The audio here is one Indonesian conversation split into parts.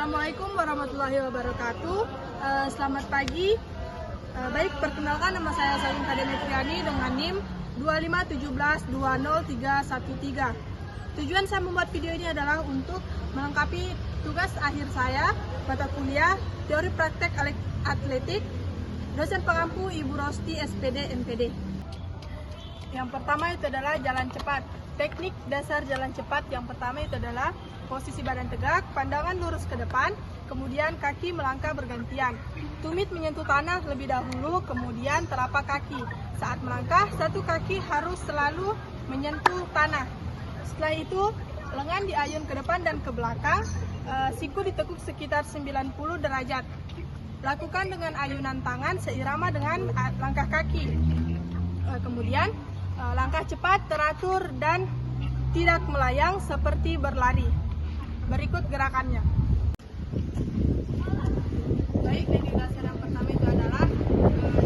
Assalamualaikum warahmatullahi wabarakatuh. Selamat pagi. Baik, perkenalkan nama saya Salim Kademetriani dengan NIM 2517200313. Tujuan saya membuat video ini adalah untuk melengkapi tugas akhir saya mata kuliah Teori Praktek Atletik, dosen pengampu Ibu Rosti SPD MPD. Yang pertama itu adalah jalan cepat. Teknik dasar jalan cepat yang pertama itu adalah posisi badan tegak, pandangan lurus ke depan, kemudian kaki melangkah bergantian. Tumit menyentuh tanah lebih dahulu, kemudian telapak kaki. Saat melangkah, satu kaki harus selalu menyentuh tanah. Setelah itu, lengan diayun ke depan dan ke belakang, siku ditekuk sekitar 90 derajat. Lakukan dengan ayunan tangan seirama dengan langkah kaki. Kemudian, langkah cepat, teratur, dan tidak melayang seperti berlari. Berikut gerakannya. Baik, teknik dasar yang pertama itu adalah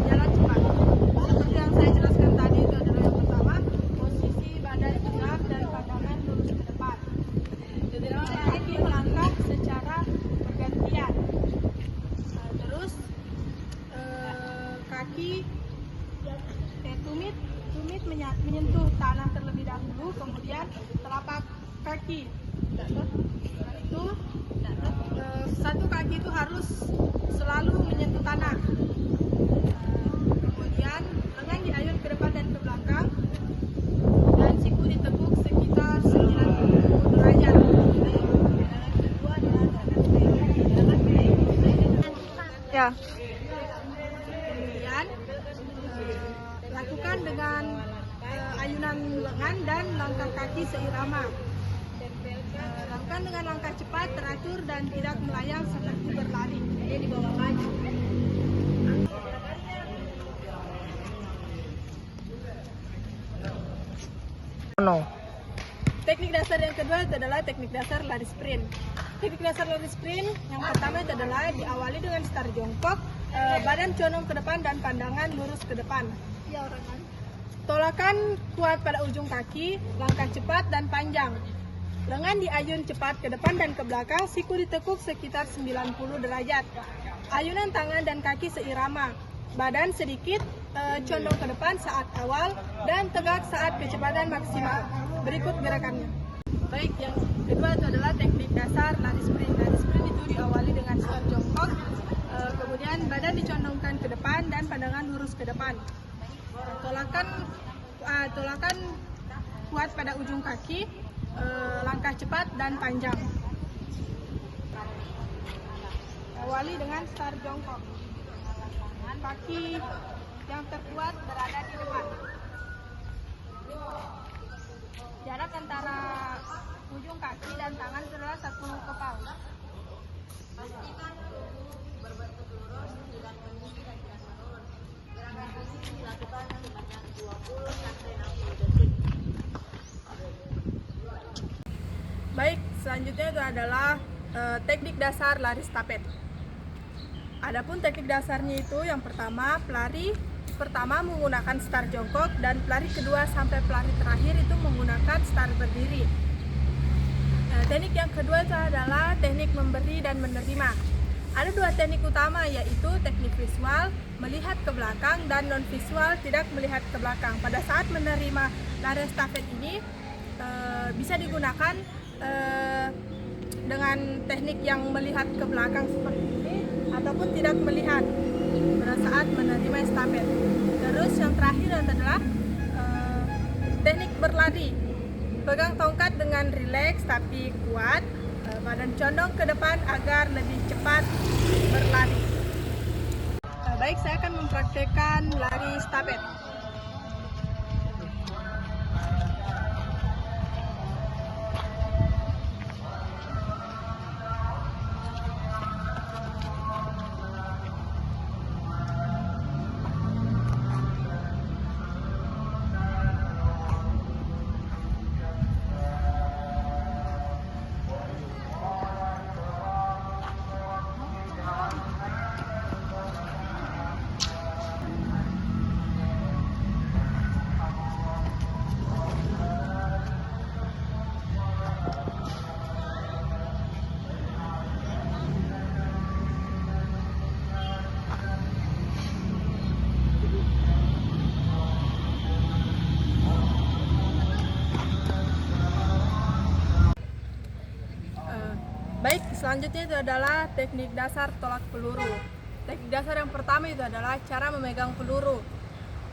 jalan cepat. Seperti yang saya jelaskan tadi, itu adalah yang pertama, posisi badan tegak dan pandangan lurus ke depan. Kaki melangkah secara bergantian. Terus kaki tumit menyentuh tanah terlebih dahulu, kemudian telapak kaki. Itu satu kaki itu harus selalu menyentuh tanah. Kemudian lengan diayun ke depan dan ke belakang, dan siku ditekuk sekitar 90 derajat. Ya. Kemudian lakukan dengan ayunan lengan dan langkah kaki seirama. Lakukan dengan langkah cepat, teratur, dan tidak melayang seperti berlari. Dia di bawah maju. Teknik dasar yang kedua itu adalah teknik dasar lari sprint. Teknik dasar lari sprint yang pertama itu adalah diawali dengan start jongkok, badan condong ke depan dan pandangan lurus ke depan. Tolakan kuat pada ujung kaki, langkah cepat dan panjang. Lengan diayun cepat ke depan dan ke belakang, siku ditekuk sekitar 90 derajat. Ayunan tangan dan kaki seirama. Badan sedikit condong ke depan saat awal dan tegak saat kecepatan maksimal. Berikut gerakannya. Baik, yang kedua itu adalah teknik dasar lari sprint. Lari sprint itu diawali dengan start jongkok, kemudian badan dicondongkan ke depan dan pandangan lurus ke depan. Tolakan kuat pada ujung kaki, langkah cepat dan panjang. Awali dengan start jongkok. Kaki yang terkuat berada di depan. Jarak antara ujung kaki dan tangan adalah 1 kepal. Pastikan berbentuk lurus, tidak meninggi dan tidak menurun. Gerakan posisi dilakukan sebanyak 20 sampai 60 detik. Baik, selanjutnya itu adalah teknik dasar lari stafet. Adapun teknik dasarnya itu yang pertama, pelari pertama menggunakan start jongkok dan pelari kedua sampai pelari terakhir itu menggunakan start berdiri. Teknik yang kedua itu adalah teknik memberi dan menerima. Ada 2 teknik utama, yaitu teknik visual, melihat ke belakang, dan non visual, tidak melihat ke belakang. Pada saat menerima lari stafet ini bisa digunakan dengan teknik yang melihat ke belakang seperti ini ataupun tidak melihat pada saat menerima estafet. Terus yang terakhir adalah teknik berlari. Pegang tongkat dengan rileks tapi kuat, badan condong ke depan agar lebih cepat berlari. Baik, saya akan mempraktekkan lari estafet. selanjutnya itu adalah teknik dasar tolak peluru. Teknik dasar yang pertama itu adalah cara memegang peluru.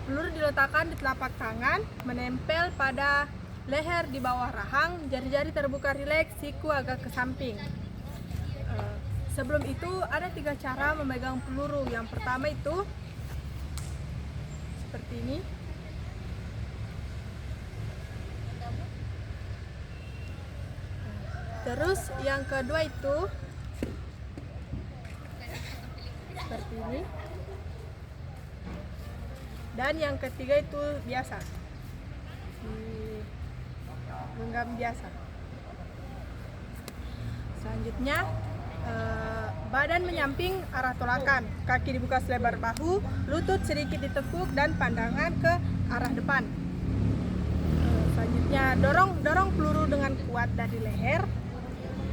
Peluru diletakkan di telapak tangan, menempel pada leher di bawah rahang, jari-jari terbuka rileks, siku agak ke samping. Sebelum itu ada 3 cara memegang peluru. Yang pertama itu seperti ini. Terus yang kedua itu seperti ini. Dan yang ketiga itu biasa, genggam biasa. Selanjutnya badan menyamping arah tolakan, kaki dibuka selebar bahu, lutut sedikit ditekuk dan pandangan ke arah depan. Selanjutnya dorong peluru dengan kuat dari leher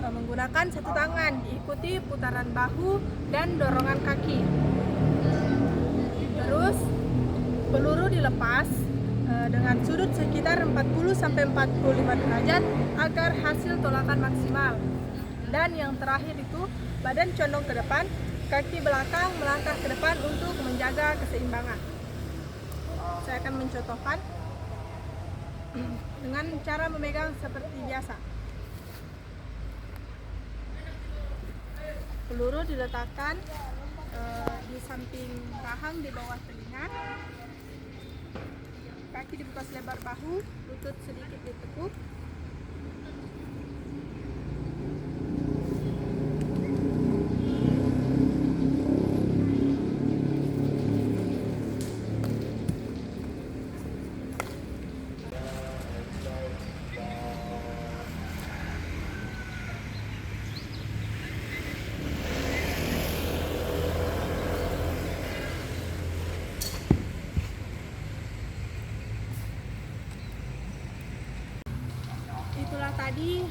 menggunakan satu tangan, diikuti putaran bahu dan dorongan kaki. Terus peluru dilepas dengan sudut sekitar 40-45 derajat agar hasil tolakan maksimal. Dan yang terakhir itu badan condong ke depan, kaki belakang melangkah ke depan untuk menjaga keseimbangan. Saya akan mencontohkan dengan cara memegang seperti biasa. Peluru diletakkan di samping rahang di bawah telinga, kaki dibuka selebar bahu, lutut sedikit ditekuk. Itulah tadi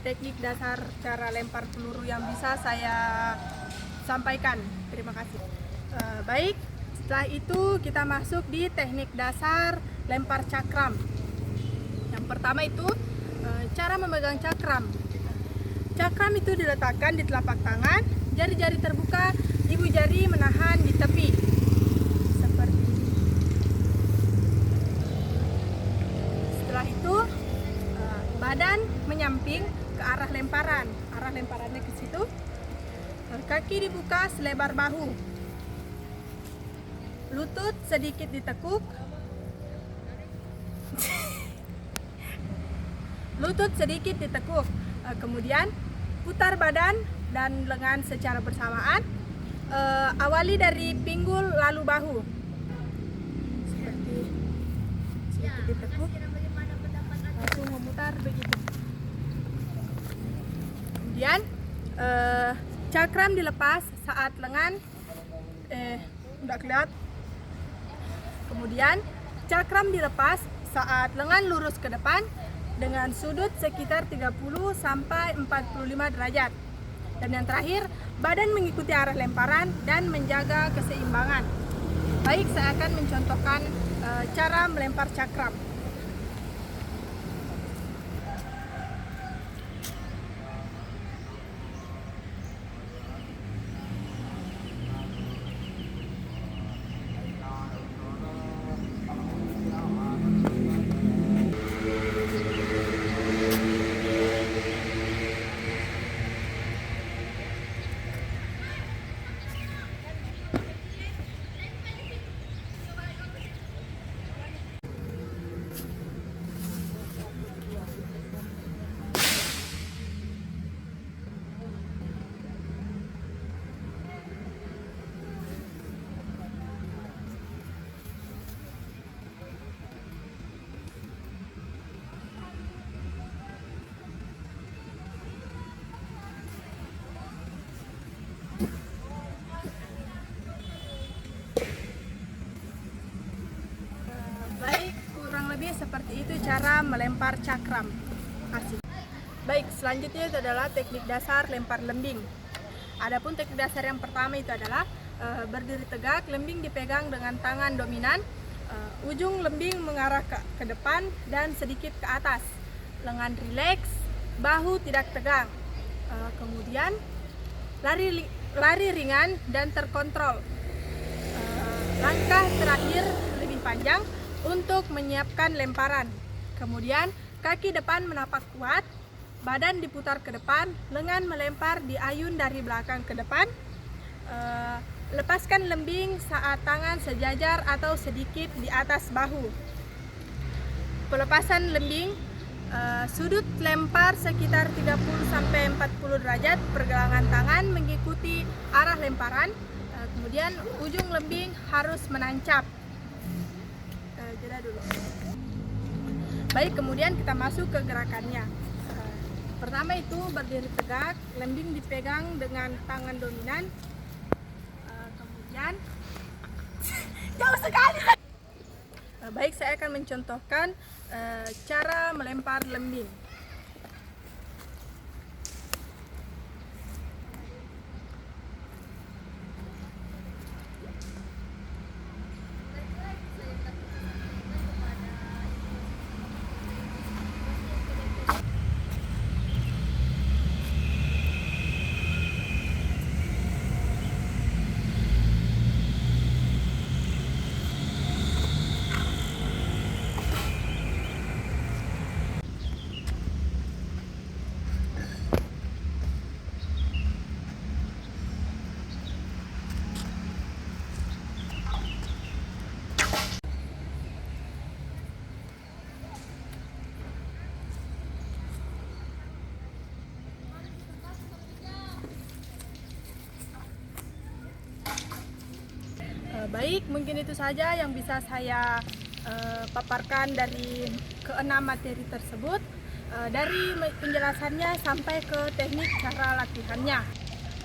teknik dasar cara lempar peluru yang bisa saya sampaikan. Terima kasih. Baik, setelah itu kita masuk di teknik dasar lempar cakram. Yang pertama itu cara memegang cakram. Cakram itu diletakkan di telapak tangan, jari-jari terbuka, ibu jari menahan di tepi. Seperti ini. Setelah itu badan menyamping ke arah lemparan. Arah lemparannya ke situ. Kaki dibuka selebar bahu. Lutut sedikit ditekuk. Lutut sedikit ditekuk. Kemudian putar badan dan lengan secara bersamaan. Awali dari pinggul lalu bahu. Seperti sedikit ditekuk. Langsung memutar begitu. Kemudian cakram dilepas saat lengan tidak kelihatan. Kemudian cakram dilepas saat lengan lurus ke depan dengan sudut sekitar 30 sampai 45 derajat. Dan yang terakhir, badan mengikuti arah lemparan dan menjaga keseimbangan. Baik, saya akan mencontohkan cara melempar cakram. Seperti itu cara melempar cakram. Kasih. Baik, selanjutnya itu adalah teknik dasar lempar lembing. Adapun teknik dasar yang pertama itu adalah berdiri tegak, lembing dipegang dengan tangan dominan, ujung lembing mengarah ke depan dan sedikit ke atas. Lengan rileks, bahu tidak tegang. Kemudian lari ringan dan terkontrol. Langkah terakhir lebih panjang untuk menyiapkan lemparan. Kemudian kaki depan menapak kuat, badan diputar ke depan, lengan melempar diayun dari belakang ke depan. Lepaskan lembing saat tangan sejajar atau sedikit di atas bahu. Pelepasan lembing, sudut lempar sekitar 30-40 derajat, pergelangan tangan mengikuti arah lemparan. Kemudian ujung lembing harus menancap. Jeda dulu. Baik, kemudian kita masuk ke gerakannya. Pertama itu berdiri tegak, lembing dipegang dengan tangan dominan. Kemudian jauh sekali. Baik, saya akan mencontohkan cara melempar lembing. Baik, mungkin itu saja yang bisa saya paparkan dari keenam materi tersebut, dari penjelasannya sampai ke teknik cara latihannya.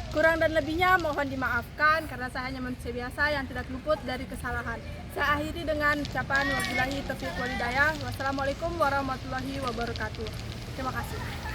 Kurang dan lebihnya mohon dimaafkan karena saya hanya manusia biasa yang tidak luput dari kesalahan. Saya akhiri dengan ucapan wabillahi taufiq walhidayah. Wassalamualaikum warahmatullahi wabarakatuh. Terima kasih.